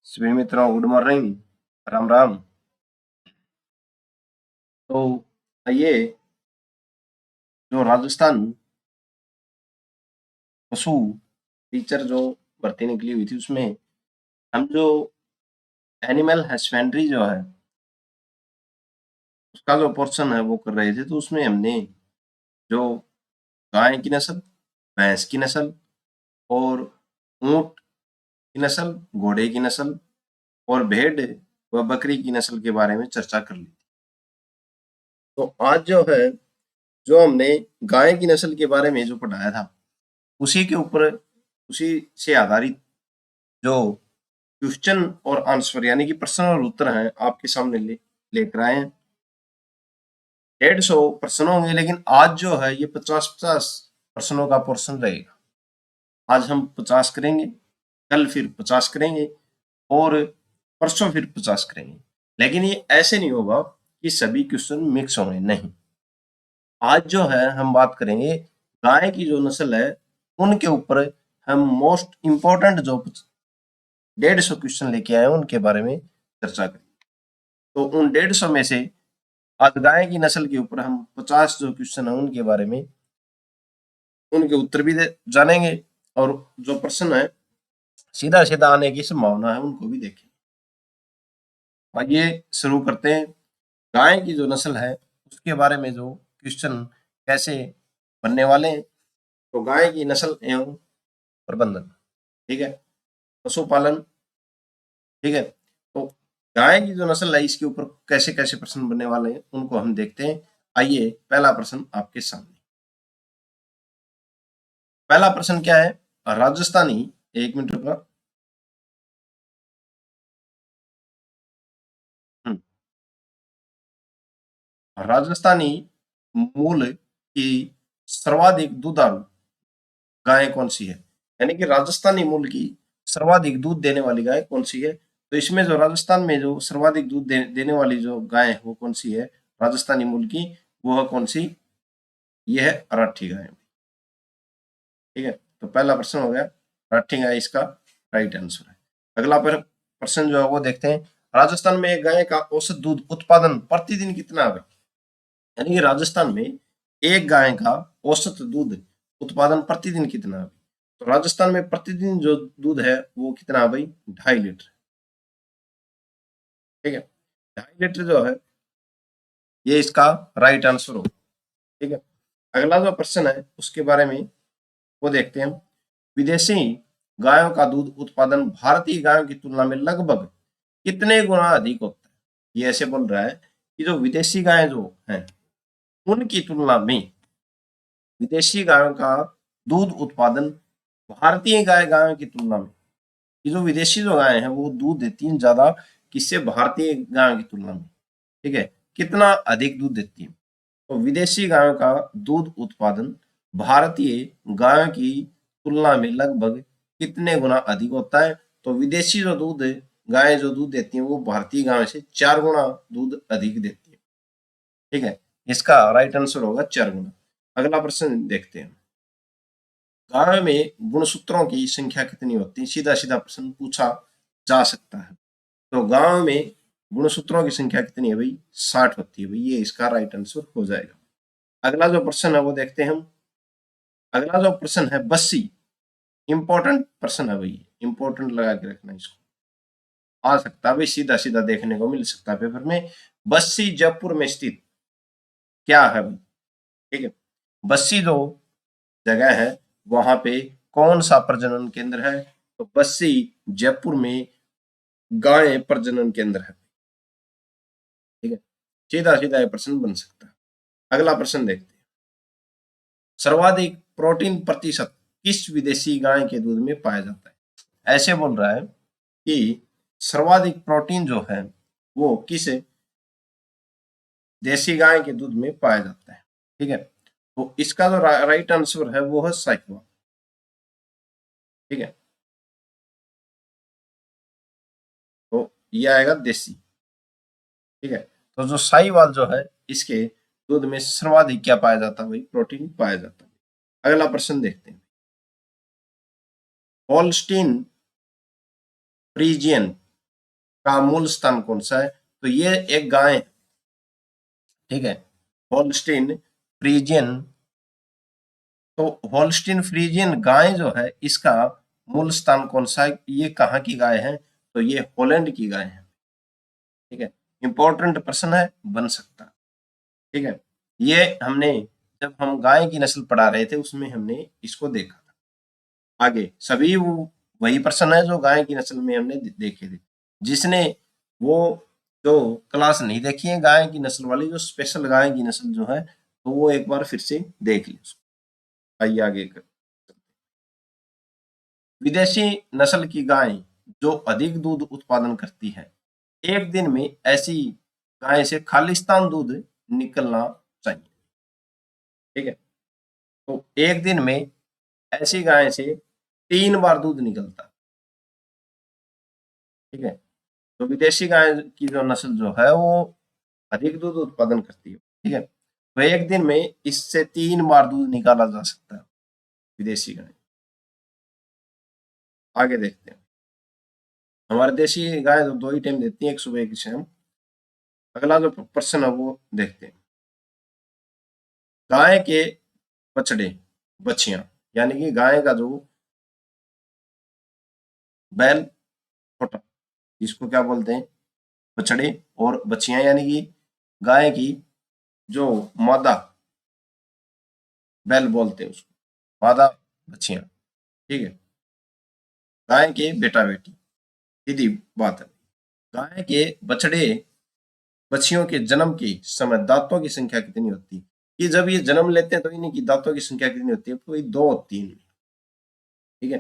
सभी मित्रों good morning, Ram Ram. तो ये जो राजस्थान पशु टीचर जो भर्ती निकली हुई थी उसमें हम जो एनिमल हस्बेंड्री जो है उसका जो पोर्शन है वो कर रहे थे। तो उसमें हमने जो गाय की नस्ल, भैंस की नस्ल और ऊंट की नस्ल, घोड़े की नस्ल और भेड़ व बकरी की नस्ल के बारे में चर्चा कर ली। तो आज जो है जो हमने गाय की नस्ल के बारे में जो पढ़ाया था उसी के ऊपर उसी से आधारित जो क्वेश्चन और आंसर यानी कि प्रश्न और उत्तर हैं आपके सामने लेकर आए हैं। 150 प्रश्न होंगे, लेकिन आज जो है ये 50-50 प्रश्नों का पोर्शन रहेगा। आज हम 50 करेंगे, कल फिर 50 करेंगे और परसों फिर 50 करेंगे। लेकिन ये ऐसे नहीं होगा कि सभी क्वेश्चन मिक्स होंगे, नहीं। आज जो है हम बात करेंगे गाय की जो नस्ल है उनके ऊपर हम मोस्ट इंपॉर्टेंट जो 150 क्वेश्चन लेके आए हैं उनके बारे में चर्चा करें। तो उन 150 में से आज गाय की नस्ल के ऊपर हम 50 जो क्वेश्चन है उनके बारे में उनके उत्तर भी जानेंगे और जो प्रश्न है सीधा सीधा आने की संभावना है उनको भी देखें। आइए शुरू करते हैं। गाय की जो नस्ल है उसके बारे में जो क्वेश्चन कैसे बनने वाले हैं। तो गाय की नस्ल एवं प्रबंधन, ठीक है, पशुपालन, ठीक है। तो गाय की जो नस्ल है इसके ऊपर कैसे कैसे प्रश्न बनने वाले हैं उनको हम देखते हैं। आइए पहला प्रश्न आपके सामने। पहला प्रश्न क्या है? राजस्थानी, एक मिनट रुकना। राजस्थानी मूल की सर्वाधिक दुधारू गाय कौन सी है? यानी कि राजस्थानी मूल की सर्वाधिक दूध देने वाली गाय कौन सी है? तो इसमें जो राजस्थान में जो सर्वाधिक दूध देने वाली जो गाय है वो कौन सी है राजस्थानी मूल की? वो है कौन सी? ये है अराठी गाय, ठीक है। तो पहला प्रश्न हो गया, अराठी गाय इसका राइट आंसर है। अगला प्रश्न जो है वो देखते हैं। राजस्थान में एक गाय का औसत दूध उत्पादन प्रतिदिन कितना है? यानी कि राजस्थान में एक गाय का औसत दूध उत्पादन प्रतिदिन कितना है? तो राजस्थान में प्रतिदिन जो दूध है वो कितना है भाई? 2.5 लीटर, ठीक है। 2.5 लीटर जो है ये इसका राइट आंसर हो, ठीक है। अगला जो प्रश्न है उसके बारे में वो देखते हैं। विदेशी गायों का दूध उत्पादन भारतीय गायों की तुलना में लगभग कितने गुना अधिक होता है? ये ऐसे बोल रहा है कि जो विदेशी गायें जो हैं उनकी तुलना में विदेशी गायों का दूध उत्पादन भारतीय गायों की तुलना में, ये जो विदेशी जो गायें हैं वो दूध देती हैं ज्यादा किससे? भारतीय गायों की तुलना में, ठीक है। कितना अधिक दूध देती है? तो विदेशी गायों का दूध उत्पादन भारतीय गायों की तुलना में लगभग कितने गुना अधिक होता है? तो विदेशी जो दूध गायें जो दूध देती हैं वो भारतीय गायों से 4 गुना दूध अधिक देती है, ठीक है। इसका राइट आंसर होगा 4 गुना। अगला प्रश्न देखते हैं। गायों में गुणसूत्रों की संख्या कितनी होती है? सीधा सीधा प्रश्न पूछा जा सकता है। तो गायों में गुणसूत्रों की संख्या कितनी है भाई? 60 होती है भाई, ये इसका राइट आंसर हो जाएगा। अगला जो प्रश्न है वो देखते हैं हम। अगला जो प्रश्न है बस्सी, इंपॉर्टेंट प्रश्न है भाई, इंपॉर्टेंट लगा के रखना इसको, आ सकता है भाई, सीधा सीधा देखने को मिल सकता है पेपर में। बस्सी जयपुर में स्थित क्या है भाई? ठीक है, बस्सी जो जगह है वहां पे कौन सा प्रजनन केंद्र है? तो बस्सी जयपुर में गाय प्रजनन केंद्र है, ठीक है। सीधा सीधा ये प्रश्न बन सकता है। अगला प्रश्न देखते हैं। सर्वाधिक प्रोटीन प्रतिशत किस विदेशी गाय के दूध में पाया जाता है? ऐसे बोल रहा है कि सर्वाधिक प्रोटीन जो है वो किस देसी गाय के दूध में पाया जाता है, ठीक है। तो इसका जो राइट आंसर है वो है साहिवाल, ठीक है। तो ये आएगा देसी, ठीक है। तो जो साहिवाल जो है इसके दूध में सर्वाधिक क्या पाया जाता है भाई? प्रोटीन पाया जाता है। अगला प्रश्न देखते हैं। होल्स्टीन फ्रीजियन का मूल स्थान कौन सा है? तो ये एक गाय है, ठीक है, होल्स्टीन फ्रीजियन। तो होल्स्टीन फ्रीजियन गाय जो है इसका मूल स्थान कौन सा है? ये कहाँ की गाय है? तो ये हॉलैंड की गाय है, ठीक है। इंपॉर्टेंट प्रश्न है, बन सकता, ठीक है। ये हमने जब हम गाय की नस्ल पढ़ा रहे थे उसमें हमने इसको देखा था। आगे सभी वो वही प्रश्न है जो गाय की नस्ल में हमने देखे थे। जिसने वो जो क्लास नहीं देखी है गाय की नस्ल वाली, जो स्पेशल गाय की नस्ल जो है, तो वो एक बार फिर से देख ली उसको। आइए आगे कर। विदेशी नस्ल की गाय जो अधिक दूध उत्पादन करती है, एक दिन में ऐसी गाय से खालिस्तान दूध निकलना चाहिए, ठीक है। तो एक दिन में ऐसी गाय से 3 बार दूध निकलता है, ठीक है। तो विदेशी गाय की जो नस्ल जो है वो अधिक दूध उत्पादन करती है, ठीक है। तो एक दिन में इससे 3 बार दूध निकाला जा सकता है, विदेशी गाय। आगे देखते हैं। हमारे देशी गाय तो 2 ही टाइम देती है, एक सुबह एक शाम। अगला जो प्रश्न है वो देखते हैं। गाय के बछड़े बछिया, यानी कि गाय का जो बैल छोटा, इसको क्या बोलते हैं? बछड़े। और बछिया यानी कि गाय की जो मादा बैल बोलते हैं उसको, मादा बछिया, ठीक है। गाय के बेटा बेटी, सीधी बात है। गाय के बछड़े बछियों के जन्म के समय दांतों की संख्या कितनी होती है? कि जब ये जन्म लेते हैं तो इनकी दांतों की संख्या कितनी होती है? तो 2 होती है, ठीक है।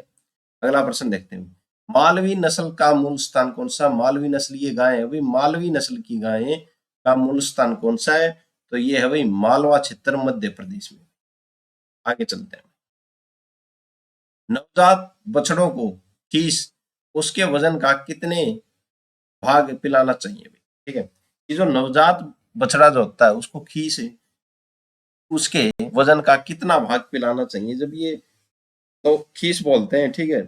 अगला प्रश्न देखते हैं। मालवी नस्ल का मूल स्थान कौन सा? मालवी नस्ल ये गाय है भाई, मालवी नस्ल की गाय का मूल स्थान कौन सा है? तो ये है भाई मालवा क्षेत्र, मध्य प्रदेश में। आगे चलते हैं। नवजात बछड़ों को खीस उसके वजन का कितने भाग पिलाना चाहिए भाई, ठीक है। ये जो नवजात बछड़ा जो होता है उसको खीस उसके वजन का कितना भाग पिलाना चाहिए? जब ये तो खीस बोलते हैं, ठीक है।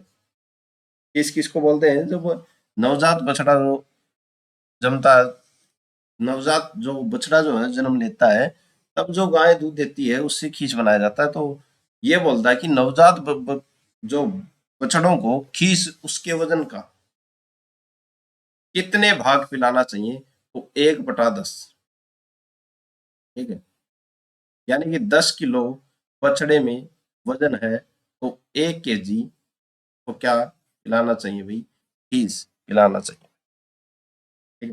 खीस किसको बोलते हैं? जब नवजात बछड़ा जो जमता है, नवजात जो बछड़ा जो है जन्म लेता है, तब जो गाय दूध देती है उससे खीस बनाया जाता है। तो ये बोलता है कि नवजात जो बछड़ों को खीस उसके वजन का कितने भाग पिलाना चाहिए? तो 1/10, ठीक है। यानी कि 10 किलो बछड़े में वजन है तो 1 kg को क्या पिलाना चाहिए भाई? खीस पिलाना चाहिए, ठीक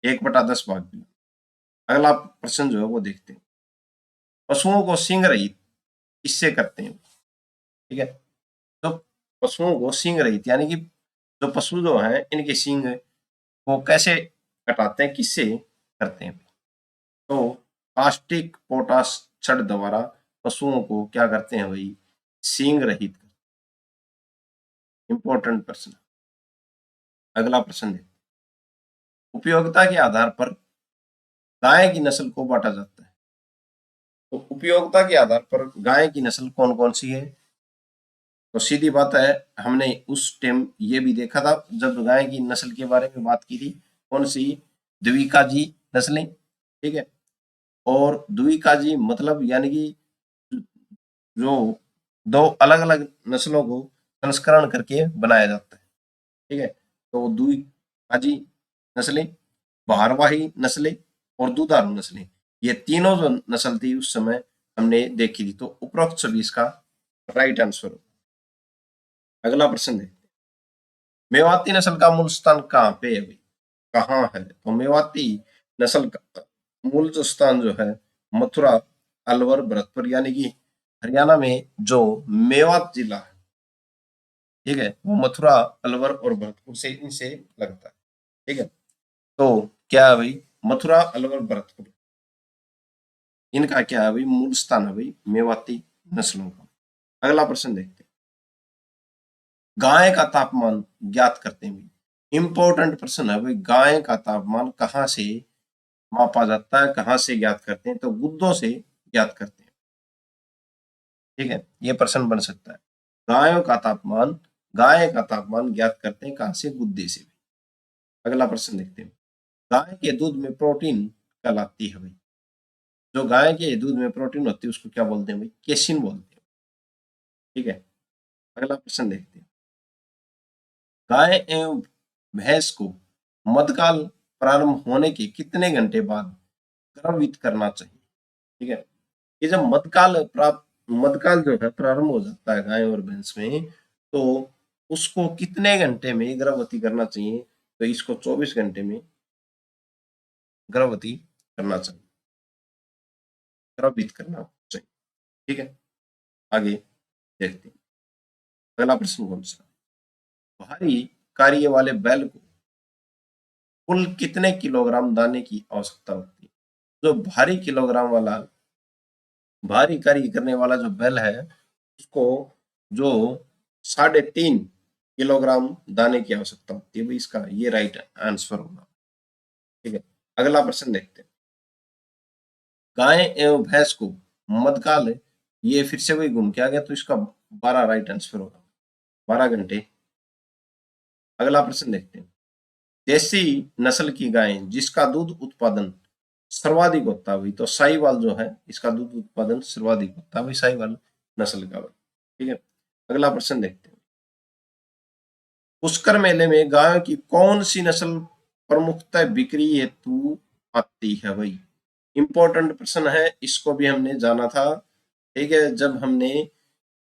है। 1/10 भाग पिलाना। अगला प्रश्न जो है वो देखते हैं। पशुओं को सींग रहित किससे करते हैं, ठीक है। तो पशुओं को सींग रहित यानी कि जो पशु जो है इनके सींग को कैसे कटाते हैं, किससे करते हैं? तो कास्टिक पोटाश छड़ द्वारा पशुओं को क्या करते हैं भाई? सींग रहित। इंपॉर्टेंट प्रश्न। अगला प्रश्न देखते हैं। उपयोगिता के आधार पर गाय की नस्ल को बांटा जाता है। तो उपयोगिता के आधार पर गाय की नस्ल कौन कौन सी है? तो सीधी बात है, हमने उस टाइम ये भी देखा था जब गाय की नस्ल के बारे में बात की थी। कौन सी? द्विकाजी नस्लें, ठीक है। और द्विकाजी मतलब यानी कि जो 2 अलग अलग नस्लों को संस्करण करके बनाया जाता है, ठीक है। तो द्विकाजी नस्लें, भारवाही नस्लें और दुधारू नस्लें, ये तीनों जो नस्ल थी उस समय हमने देखी थी। तो उपरोक्त सभी इसका राइट आंसर। अगला प्रश्न देखते हैं। मेवाती नस्ल का मूल स्थान कहाँ पे है भाई? कहाँ है? तो मेवाती नस्ल का मूल जो स्थान जो है मथुरा, अलवर, भरतपुर, यानी कि हरियाणा में जो मेवात जिला है, ठीक है, वो मथुरा, अलवर और भरतपुर से इनसे लगता है, ठीक है। तो क्या है भाई? मथुरा, अलवर, भरतपुर, इनका क्या है भाई? मूल स्थान है भाई मेवाती नस्लों का। अगला प्रश्न देखते हैं। गाय का तापमान ज्ञात करते हैं भाई। इंपॉर्टेंट प्रश्न है भाई, गाय का तापमान कहाँ से मापा जाता है, कहाँ से ज्ञात करते हैं? तो गुद्दों से ज्ञात करते हैं, ठीक है। ये प्रश्न बन सकता है। गायों का तापमान, गाय का तापमान ज्ञात करते हैं कहाँ से? गुद्दे से। अगला प्रश्न देखते हैं, गाय के दूध में प्रोटीन कहलाती है भाई, जो गाय के दूध में प्रोटीन होती है उसको क्या बोलते हैं भाई, केसिन बोलते हैं। ठीक है, अगला प्रश्न देखते हैं, गाय एवं भैंस को मधुकाल प्रारंभ होने के कितने घंटे बाद गर्भवती करना चाहिए। ठीक है, ये जब मधुकाल जो है प्रारंभ हो जाता है गाय और भैंस में, तो उसको कितने घंटे में गर्भवती करना चाहिए, तो इसको 24 घंटे में गर्भवती करना चाहिए, गर्भवती करना चाहिए। ठीक है, आगे देखते हैं, अगला प्रश्न कौन सा, भारी कार्य वाले बैल को कुल कितने किलोग्राम दाने की आवश्यकता होती है। जो भारी कार्य करने वाला जो बैल है उसको जो 3.5 किलोग्राम दाने की आवश्यकता होती है, इसका ये राइट आंसर होगा। ठीक है, अगला प्रश्न देखते हैं, गाय एवं भैंस को मधुकाल, ये फिर से वही घूम के आ गया, तो इसका 12 राइट आंसर होगा, 12 घंटे। अगला प्रश्न देखते हैं, देसी नस्ल की गाय जिसका दूध उत्पादन सर्वाधिक होता है भाई, तो साहिवाल जो है इसका दूध उत्पादन सर्वाधिक होता है भाई, साहिवाल नस्ल का भाई। ठीक है, अगला प्रश्न देखते हैं, पुष्कर मेले में गायों की कौन सी नस्ल प्रमुखतः बिक्री हेतु आती है भाई। इंपॉर्टेंट प्रश्न है, इसको भी हमने जाना था। ठीक है, जब हमने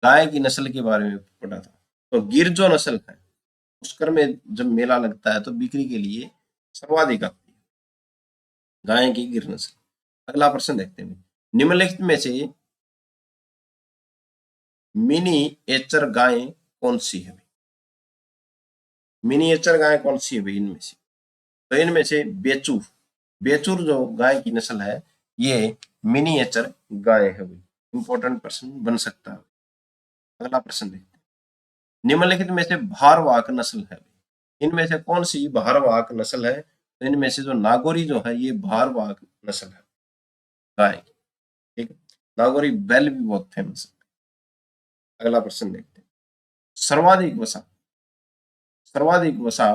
गाय की नस्ल के बारे में पढ़ा था, तो गिर जो नस्ल है पुष्कर में जब मेला लगता है तो बिक्री के लिए सर्वाधिक आती है गाय की गिर नस्ल। अगला प्रश्न देखते हैं, निम्नलिखित में से मिनीएचर गाय कौन सी है। मिनीएचर गाय कौन सी है भाई इनमें से, तो इनमें से बेचूर, बेचूर जो गाय की नस्ल है ये मिनीएचर गाय है भाई, इंपॉर्टेंट प्रश्न बन सकता है। अगला प्रश्न देखते हैं, निम्नलिखित में से भारवाहक नस्ल है, इनमें से कौन सी भारवाहक नस्ल है, तो इनमें से जो नागौरी जो है ये भारवाहक नस्ल है गाय की। ठीक है, नागौरी बैल भी बहुत फेमस है। अगला प्रश्न देखते हैं, सर्वाधिक वसा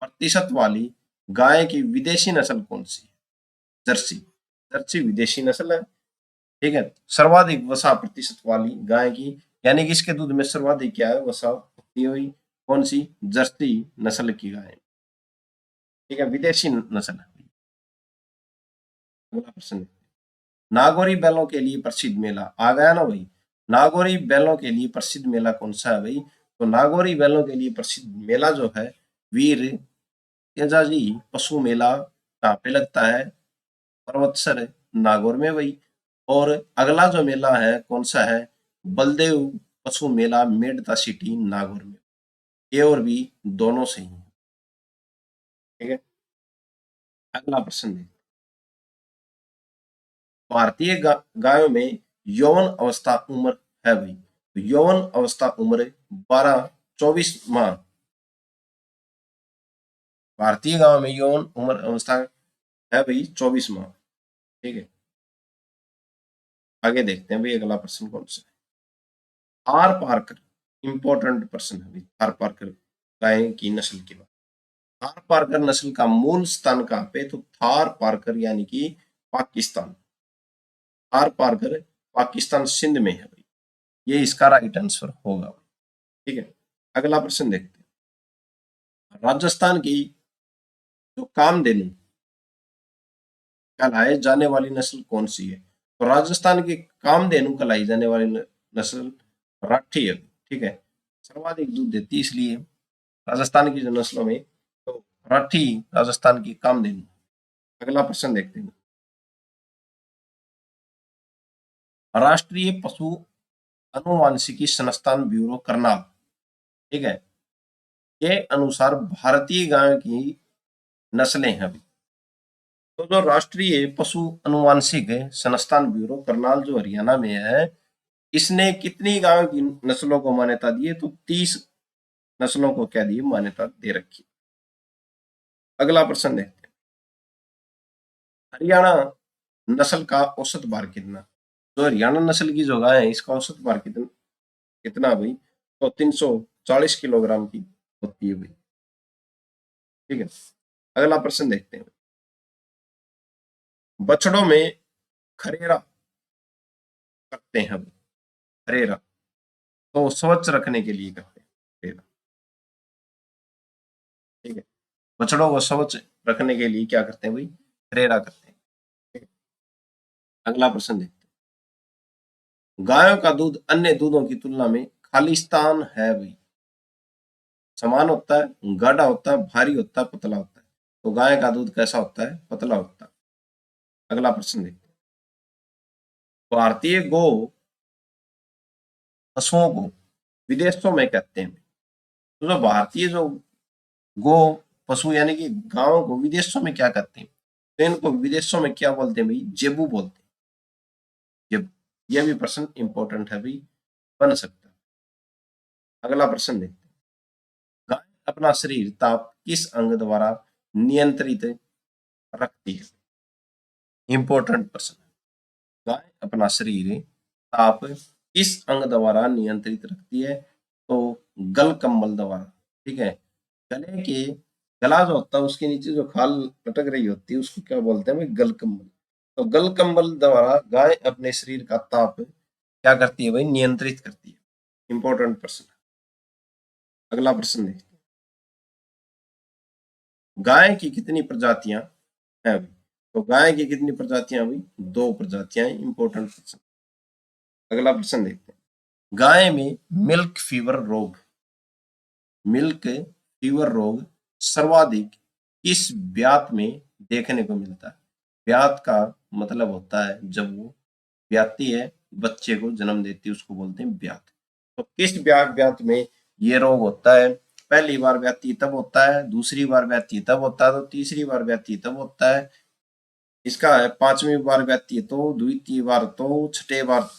प्रतिशत वाली गाय की विदेशी नस्ल कौन सी है। जर्सी, जर्सी विदेशी नस्ल है। ठीक है, सर्वाधिक वसा प्रतिशत वाली गाय की, यानी कि इसके दूध में सर्वाधिक क्या है, वसा होती हुई, कौन सी, जर्सी नस्ल की गाय। ठीक है, विदेशी नस्ल है। अगला प्रश्न, नागौरी बैलों के लिए प्रसिद्ध मेला आ गया ना भाई, नागौरी बैलों के लिए प्रसिद्ध मेला कौन सा है भाई, तो नागौरी बैलों के लिए प्रसिद्ध मेला जो है वीर तेजाजी पशु मेला कहाँ पे लगता है, पर्वतसर नागौर में भाई। और अगला जो मेला है कौन सा है, बलदेव पशु मेला मेडता सिटी नागौर में। ए और बी दोनों सही है। ठीक है, अगला प्रश्न है, भारतीय गायों में यौवन अवस्था उम्र है भाई, तो यौवन अवस्था उम्र 12-24 माह, भारतीय गायों में यौवन उम्र अवस्था है भाई 24 माह। ठीक है, आगे देखते हैं भाई अगला प्रश्न कौन सा है, थार पारकर, इंपॉर्टेंट प्रश्न है भाई, थार पारकर गाय की नस्ल के बाद, थार पारकर नस्ल का मूल स्थान कहाँ पे, तो थार पारकर यानी कि पाकिस्तान, थार पारकर पाकिस्तान सिंध में है भाई, ये इसका राइट आंसर होगा। ठीक है, अगला प्रश्न देखते हैं, राजस्थान की जो कामधेनु कहलाई जाने वाली नस्ल कौन सी है, तो राजस्थान की कामधेनु कहलाई जाने वाली नस्ल राठी है। ठीक है, सर्वाधिक दूध देती है इसलिए राजस्थान की जो नस्लों में, तो राठी राजस्थान की कामधेनु। अगला प्रश्न देखते हैं, राष्ट्रीय पशु अनुवांशिकी संस्थान ब्यूरो करनाल, ठीक है, के अनुसार भारतीय गायों की नस्लें हैं अभी, तो जो राष्ट्रीय पशु अनुवांशिक संस्थान ब्यूरो करनाल जो हरियाणा में है, इसने कितनी गायों की नस्लों को मान्यता दी है, तो 30 नस्लों को क्या दी, मान्यता दे रखी। अगला प्रश्न देखते हैं, हरियाणा नस्ल का औसत भार कितना, जो हरियाणा नस्ल की जो गाय है इसका औसत भार कितना, कितना भाई, तो 340 किलोग्राम की होती है भाई। ठीक है, अगला प्रश्न देखते हैं, बछड़ों में खरेरा करते हैं, खरेरा तो स्वच्छ रखने के लिए करते हैं खरेरा, ठीक है। बछड़ों को स्वच्छ रखने के लिए क्या करते हैं भाई, खरेरा करते हैं, ठीक है? अगला प्रश्न देखते हैं, गायों का दूध अन्य दूधों की तुलना में खालिस्तान है भाई, समान होता है, गाढ़ा होता है, भारी होता है, पतला होता है। तो गाय का दूध कैसा होता है, पतला होता है। अगला प्रश्न देखते हैं, भारतीय गो पशुओं को विदेशों में कहते हैं, तो जो भारतीय जो गो पशु यानी कि गायों को विदेशों में क्या कहते हैं, तो इनको विदेशों में क्या बोलते हैं भाई, जेबू बोलते हैं, जेबू। यह भी प्रश्न इंपॉर्टेंट है भाई, बन सकता है। अगला प्रश्न देखते हैं, गाय अपना शरीर ताप किस अंग द्वारा नियंत्रित रखती है, इंपॉर्टेंट प्रश्न है। गाय अपना शरीर ताप किस अंग द्वारा नियंत्रित रखती है, तो गल कंबल द्वारा, ठीक है। गले के गला जो होता है उसके नीचे जो खाल लटक रही होती है उसको क्या बोलते हैं भाई, गल कंबल। तो गल कंबल द्वारा गाय अपने शरीर का ताप क्या करती है भाई, नियंत्रित करती है। इंपॉर्टेंट प्रश्न है। अगला प्रश्न देखते हैं, गाय की कितनी प्रजातियां हैं भाई, तो गाय की कितनी प्रजातियां भाई, 2 प्रजातियां। इंपॉर्टेंट प्रश्न। अगला प्रश्न देखते हैं, गाय में मिल्क फीवर रोग, मिल्क फीवर रोग सर्वाधिक किस ब्यात में देखने को मिलता है। ब्यात का मतलब होता है जब वो ब्याती है, बच्चे को जन्म देती है, उसको बोलते हैं ब्यात। तो किस ब्यात में ये रोग होता है, पहली बार ब्याती तब होता है, दूसरी बार ब्याती तब होता है, तो तीसरी बार ब्याती तब होता है। इसका है 5वीं बार ब्याती है तो, द्वितीय बार तो, छठे बार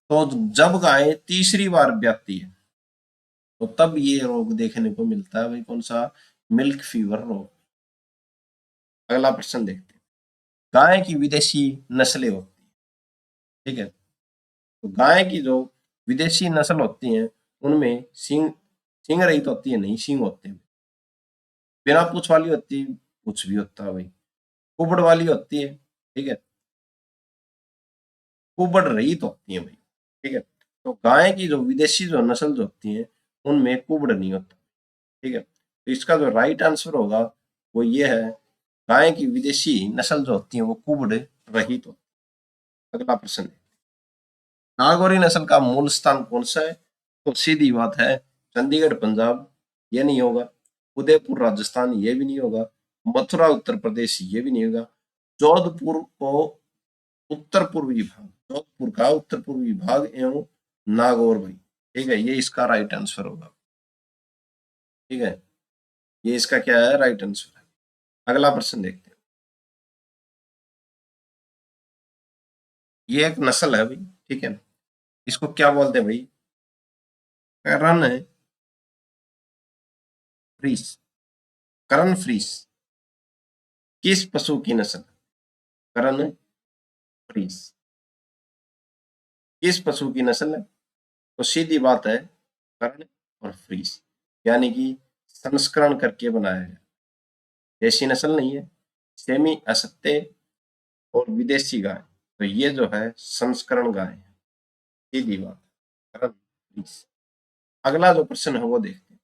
तो जब गाय तीसरी बार ब्याती है तो तब ये रोग देखने को मिलता है भाई, कौन सा, मिल्क फीवर रोग। अगला प्रश्न देखते हैं, गाय की विदेशी नस्लें होती है, ठीक है। तो गाय की जो विदेशी नस्ल होती है उनमें सींग सींग रहित होती है, नहीं सींग होते हैं, बिना पूंछ वाली होती है, पूंछ भी होता है भाई, कुबड़ वाली होती है, ठीक है, कुबड़ रहित होती है भाई, ठीक है। तो गाय की जो विदेशी जो नस्ल जो होती है उनमें कुबड़ नहीं होता, ठीक है। तो इसका जो राइट आंसर होगा वो ये है, गाय की विदेशी नस्ल जो होती है वो कुबड़ रहित होती है। अगला प्रश्न है, नागौरी नस्ल का मूल स्थान कौन सा है, तो सीधी बात है चंडीगढ़ पंजाब, ये नहीं होगा। उदयपुर राजस्थान, ये भी नहीं होगा। मथुरा उत्तर प्रदेश, ये भी नहीं होगा। जोधपुर को उत्तर पूर्वी भाग, जोधपुर का उत्तर पूर्वी भाग एवं नागौर भाई, ठीक है, ये इसका राइट आंसर होगा, ठीक है। ये इसका क्या है, राइट आंसर है। अगला प्रश्न देखते हैं, ये एक नस्ल है भाई, ठीक है, इसको क्या बोलते हैं भाई, करण फ्रीस, करण फ्रीस किस पशु की नस्ल, करण फ्रीस किस पशु की नस्ल है, तो सीधी बात है करण और फ्रीस, यानी कि संस्करण करके बनाया गया, देशी नस्ल नहीं है, सेमी असत्य और विदेशी गाय, तो ये जो है संस्करण गाय है, सीधी बात, करण फ्रीस। अगला जो प्रश्न है वो देखते हैं,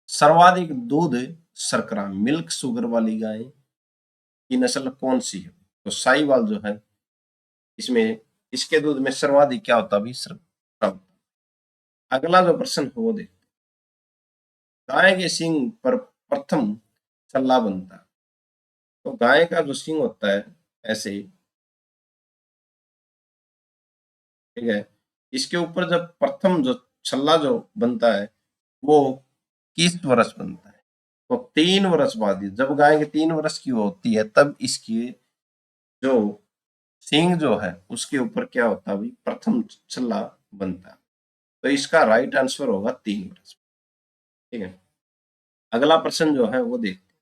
सर्वाधिक दूध शर्करा मिल्क शुगर वाली गाय की नस्ल कौन सी है, तो साहिवाल जो है इसमें, इसके दूध में सर्वाधिक क्या होता है, शर्करा होता है। अगला जो प्रश्न है वो देखते हैं, गाय के सींग पर प्रथम छल्ला बनता है, तो गाय का जो सींग होता है ऐसे ही, ठीक है, इसके ऊपर जब प्रथम जो छल्ला जो बनता है वो किस वर्ष बनता है, तो 3 वर्ष बाद, जब गाय के 3 वर्ष की होती है तब इसकी जो सींग जो है उसके ऊपर क्या होता है भाई, प्रथम छल्ला बनता है। तो इसका राइट आंसर होगा 3 वर्ष, ठीक है। अगला प्रश्न जो है वो देखते हैं,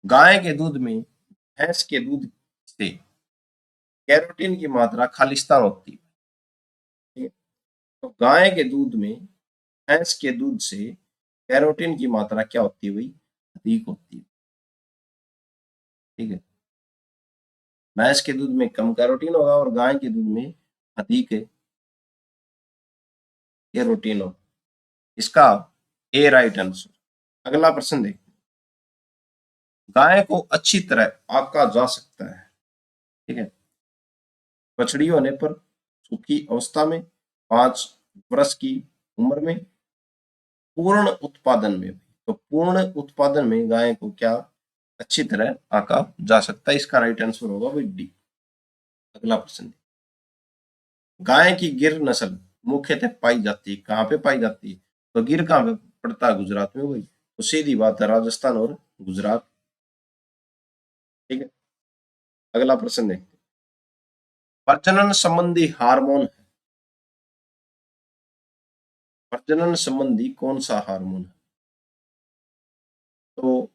गाय के दूध में भैंस के दूध से कैरोटीन की मात्रा खालिस्तान होती है, ठीक है। तो गाय के दूध में भैंस के दूध से कैरोटीन की मात्रा क्या होती है भाई, अधिक होती है। ठीक है, भैंस के दूध में कम कैरोटीन होगा और गाय के दूध में अधिक कैरोटीन होगा। इसका ए राइट आंसर। अगला प्रश्न देखते हैं। गाय को अच्छी तरह आंका जा सकता है, ठीक है, बछड़ी होने पर, सूखी अवस्था में, 5 वर्ष की उम्र में, पूर्ण उत्पादन में। तो पूर्ण उत्पादन में गाय को क्या अच्छी तरह आंका जा सकता है, इसका राइट आंसर होगा भाई डी। अगला प्रश्न, गाय की गिर नस्ल मुख्यतः पाई जाती है, कहाँ पे पाई जाती है? तो गिर कहाँ पे पड़ता है? गुजरात में भाई। तो सीधी बात है, राजस्थान और गुजरात। ठीक है, अगला प्रश्न देखते हैं। प्रजनन संबंधी हार्मोन, प्रजनन संबंधी कौन सा हार्मोन है? तो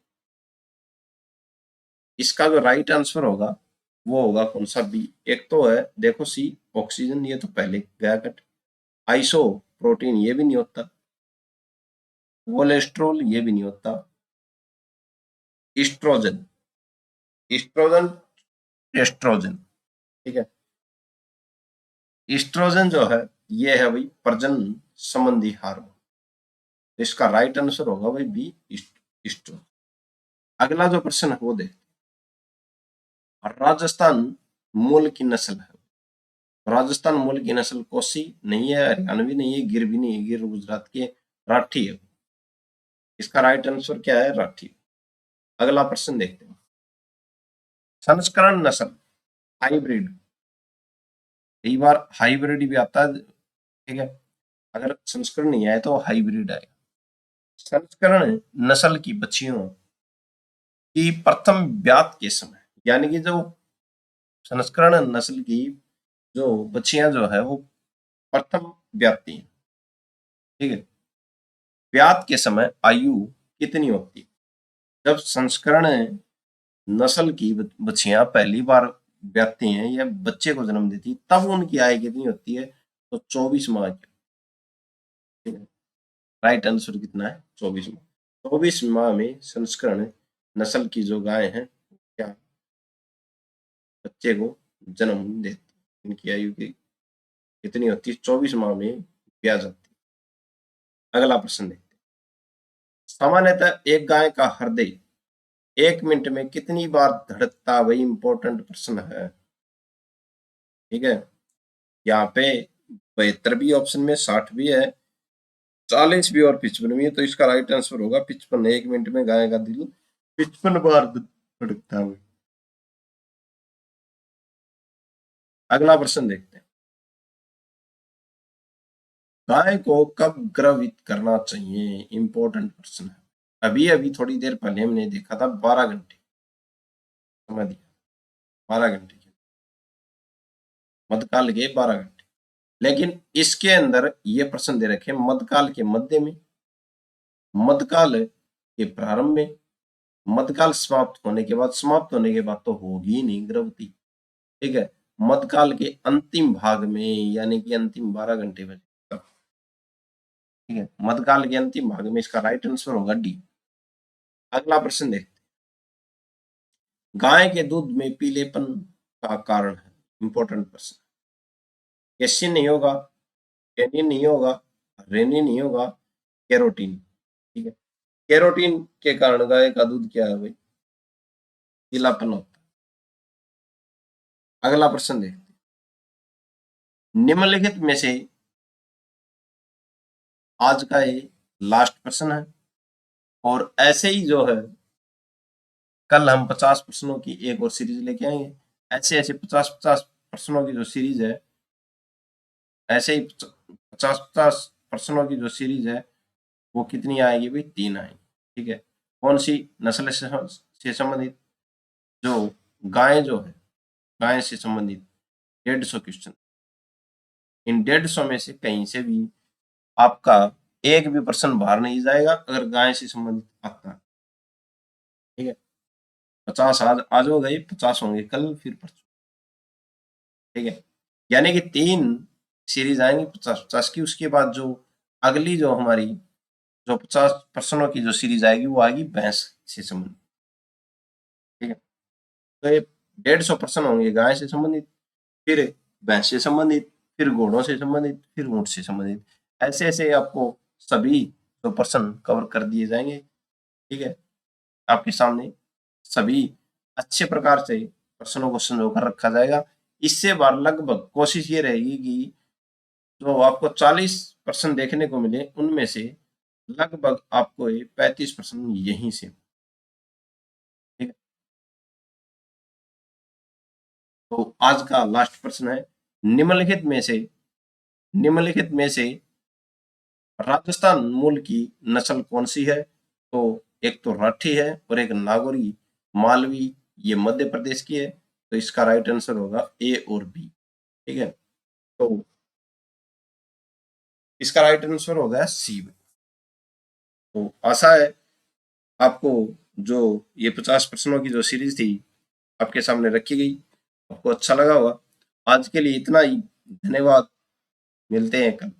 इसका जो राइट आंसर होगा वो होगा कौन सा? बी। एक तो है देखो सी ऑक्सीजन, ये तो पहले गया कट। आइसो प्रोटीन ये भी नहीं होता, कोलेस्ट्रॉल ये भी नहीं होता, इस्ट्रोजन, इस्ट्रोजन, एस्ट्रोजन। ठीक है, इस्ट्रोजन जो है ये है भाई प्रजनन संबंधी हार्मोन। इसका राइट आंसर होगा भाई बी, इस्ट्रोजन। अगला जो प्रश्न है वो देखते हैं। राजस्थान मूल की नस्ल है, राजस्थान मूल की नस्ल कोसी नहीं है, हरियाणवी नहीं है, गिर भी नहीं है, गिर गुजरात के, राठी है। इसका राइट आंसर क्या है? राठी। अगला प्रश्न देखते हैं। संस्करण नस्ल, हाइब्रिड, कई बार हाइब्रिड भी आता है, ठीक है, अगर संस्करण नहीं आए तो हाइब्रिड आएगा। संस्करण नस्ल की बच्चियों की प्रथम ब्यात के समय, यानी कि जो संस्करण नस्ल की जो बच्चियां जो है वो प्रथम ब्याती हैं, ठीक है, ब्यात के समय आयु कितनी होती है? जब संस्करण नस्ल की बच्चियां पहली बार ब्याती हैं या बच्चे को जन्म देती है, तब उनकी आयु कितनी होती है? तो 24 माह की। ठीक है, राइट आंसर कितना है? 24 माह। 24 माह में संस्करण नस्ल की जो गाय है क्या बच्चे को जन्म देती है। इनकी आयु की कितनी होती है? 24 माह में ब्याह जाती है। अगला प्रश्न देखते हैं। सामान्यतः एक गाय का हृदय 1 मिनट में कितनी बार धड़कता? वही इंपॉर्टेंट प्रश्न है। ठीक है, यहाँ पे 72 भी ऑप्शन में, 60 भी है, 40 भी और 55 भी है। तो इसका राइट आंसर होगा 55। 1 मिनट में गाय का दिल 55 बार धड़कता है। अगला प्रश्न देखते हैं। गाय को कब गर्भित करना चाहिए? इंपॉर्टेंट प्रश्न है। अभी अभी थोड़ी देर पहले हमने देखा था 12 घंटे, समझ दिया, 12 घंटे के मध्यकाल के 12 घंटे। लेकिन इसके अंदर ये प्रश्न दे रखे मध्यकाल के मध्य में, मध्यकाल के प्रारंभ में, मध्यकाल समाप्त होने के बाद। समाप्त होने के बाद तो होगी नहीं गर्भवती। ठीक है, मध्यकाल के अंतिम भाग में, यानी कि अंतिम 12 घंटे में तब। ठीक है, मध्यकाल के अंतिम भाग में। इसका राइट आंसर होगा डी। अगला प्रश्न देखते हैं। गाय के दूध में पीलेपन का कारण है, इंपॉर्टेंट प्रश्न। कैसिन नहीं होगा, टेनिन नहीं होगा, रेनिन नहीं होगा, कैरोटीन। ठीक है, कैरोटीन के कारण गाय का दूध क्या है भाई? पीलापन होता है। अगला प्रश्न देखते हैं। निम्नलिखित में से आज का ये लास्ट प्रश्न है, और ऐसे ही जो है कल हम 50 प्रश्नों की एक और सीरीज लेके आएंगे। ऐसे ऐसे 50-50 प्रश्नों की जो सीरीज है, ऐसे ही 50-50 प्रश्नों की जो सीरीज है वो कितनी आएगी भाई? 3 आएगी। ठीक है, कौन सी नस्ल से संबंधित? जो गाय जो है, गाय से संबंधित 150 क्वेश्चन। इन 150 में से कहीं से भी आपका एक भी प्रश्न बाहर नहीं जाएगा अगर गाय से संबंधित आता है। ठीक है, 50 आज हो गए, 50 होंगे कल, फिर परसों। ठीक है, यानी कि 3 सीरीज आएंगी 50-50 की। उसके बाद जो अगली जो हमारी जो 50 प्रश्नों की जो सीरीज आएगी वो आएगी भैंस से संबंधित। ठीक है, तो ये 150 प्रश्न होंगे गाय से संबंधित, फिर भैंस से संबंधित, फिर घोड़ों से संबंधित, फिर ऊंट से संबंधित। ऐसे ऐसे आपको सभी जो प्रश्न कवर कर दिए जाएंगे। ठीक है, आपके सामने सभी अच्छे प्रकार से प्रश्नों को संजो कर रखा जाएगा। इससे बार लगभग कोशिश ये रहेगी कि जो आपको 40 प्रश्न देखने को मिले उनमें से लगभग आपको 35 प्रश्न यहीं से। ठीक है, तो आज का लास्ट प्रश्न है, निम्नलिखित में से राजस्थान मूल की नस्ल कौन सी है? तो एक तो राठी है और एक नागौरी मालवी, ये मध्य प्रदेश की है। तो इसका राइट आंसर होगा ए और बी। ठीक है, तो इसका राइट आंसर होगा सी। तो आशा है आपको जो ये 50 प्रश्नों की जो सीरीज थी आपके सामने रखी गई, आपको अच्छा लगा होगा। आज के लिए इतना ही, धन्यवाद। मिलते हैं कल।